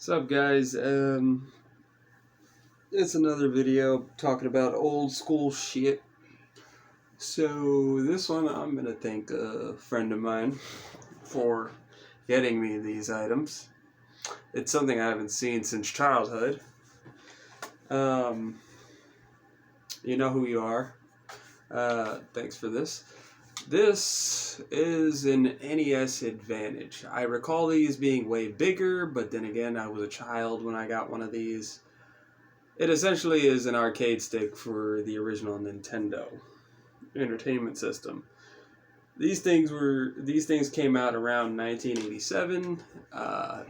What's up, guys? It's another video talking about old school shit. So this one, I'm gonna thank a friend of mine for getting me these items. It's something I haven't seen since childhood. You know who you are. Thanks for this. This is an NES Advantage. I recall these being way bigger, but then again, I was a child when I got one of these. It essentially is an arcade stick for the original Nintendo Entertainment System. These things came out around 1987.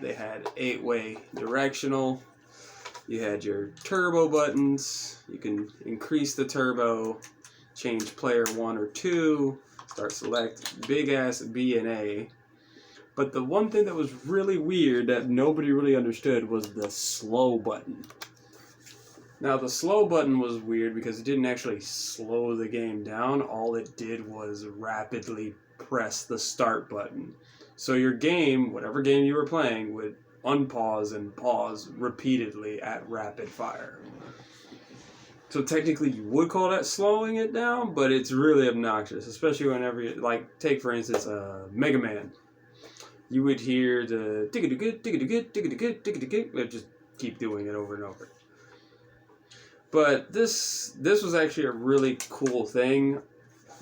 They had 8-way directional. You had your turbo buttons. You can increase the turbo, change player 1 or 2, start select big ass B and A. But the one thing that was really weird that nobody really understood was the slow button. Now the slow button was weird because it didn't actually slow the game down. All it did was rapidly press the start button. So your game, whatever game you were playing, would unpause and pause repeatedly at rapid fire. So technically you would call that slowing it down, but it's really obnoxious, especially whenever you, like, take for instance Mega Man. You would hear the it just keep doing it over and over. But this was actually a really cool thing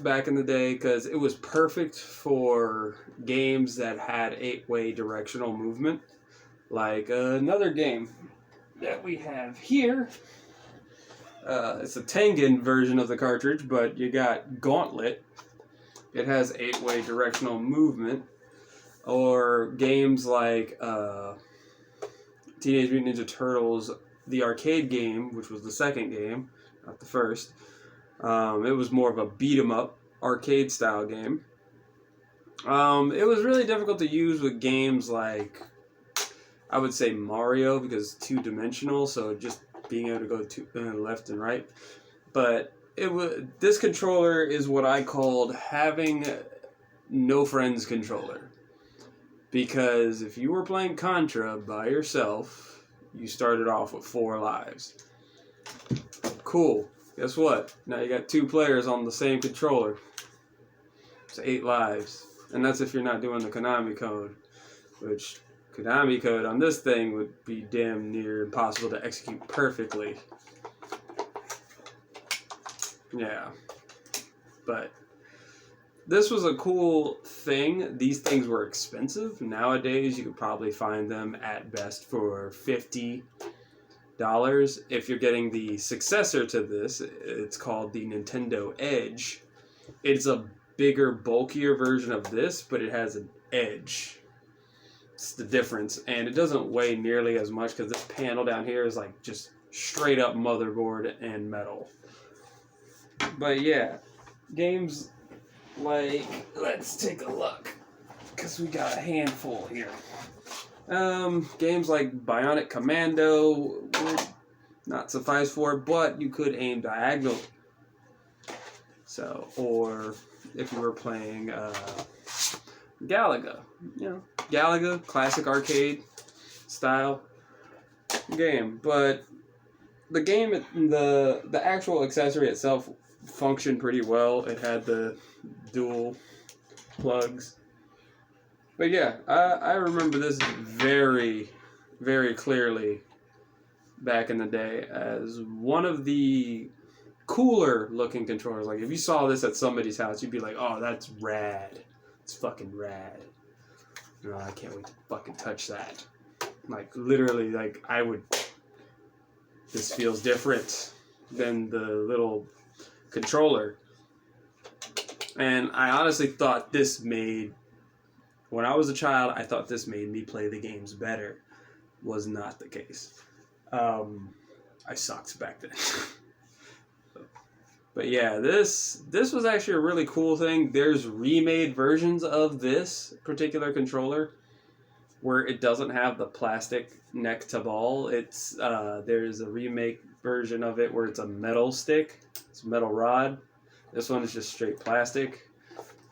back in the day because it was perfect for games that had 8-way directional movement. Like another game that we have here. It's a Tengen version of the cartridge, but you got Gauntlet. It has 8-way directional movement. Or games like Teenage Mutant Ninja Turtles, the arcade game, which was the second game, not the first. It was more of a beat-em-up arcade style game. It was really difficult to use with games like, I would say Mario, because it's two-dimensional, so just being able to go to left and right. But this controller is what I called having no friends controller. Because if you were playing Contra by yourself, you started off with 4 lives. Cool. Guess what? Now you got 2 players on the same controller. It's 8 lives. And that's if you're not doing the Konami code. Which, Konami code on this thing would be damn near impossible to execute perfectly. Yeah. But this was a cool thing. These things were expensive. Nowadays, you could probably find them at best for $50. If you're getting the successor to this, it's called the Nintendo Edge. It's a bigger, bulkier version of this, but it has an edge. It's the difference. And it doesn't weigh nearly as much because this panel down here is like just straight up motherboard and metal. But yeah, games like, let's take a look, because we got a handful here. Games like Bionic Commando would not suffice for it, but you could aim diagonally. So, or if you were playing Galaga, Galaga, classic arcade style game. But the game, the actual accessory itself functioned pretty well. It had the dual plugs. But yeah, I remember this very, very clearly back in the day as one of the cooler looking controllers. Like if you saw this at somebody's house, you'd be like, oh, that's rad. It's fucking rad. No, I can't wait to fucking touch that. Like literally, like this feels different than the little controller. And I honestly thought when I was a child, I thought this made me play the games better. Was not the case. I sucked back then. But yeah, this was actually a really cool thing. There's remade versions of this particular controller where it doesn't have the plastic neck to ball. There's a remake version of it where it's a metal stick. It's a metal rod. This one is just straight plastic.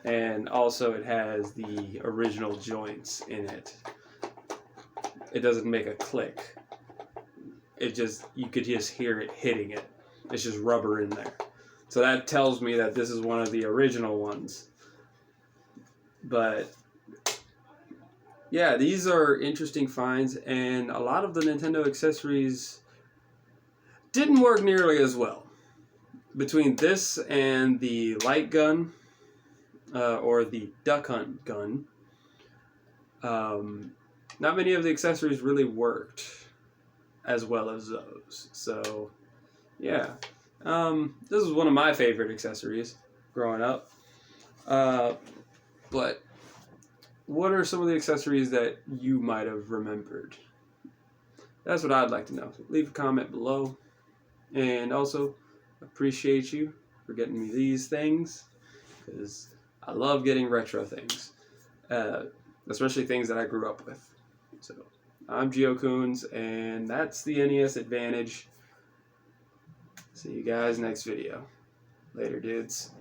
And also it has the original joints in it. it doesn't make a click. It just, you could just hear it hitting it. It's just rubber in there. So that tells me that this is one of the original ones. But yeah, these are interesting finds, and a lot of the Nintendo accessories didn't work nearly as well. Between this and the light gun, or the duck hunt gun, not many of the accessories really worked as well as those. So, yeah. This is one of my favorite accessories growing up. But what are some of the accessories that you might have remembered? That's what I'd like to know. So leave a comment below. And also, appreciate you for getting me these things, because I love getting retro things, especially things that I grew up with. So, I'm Giokunz, and that's the NES Advantage. See you guys next video. Later, dudes.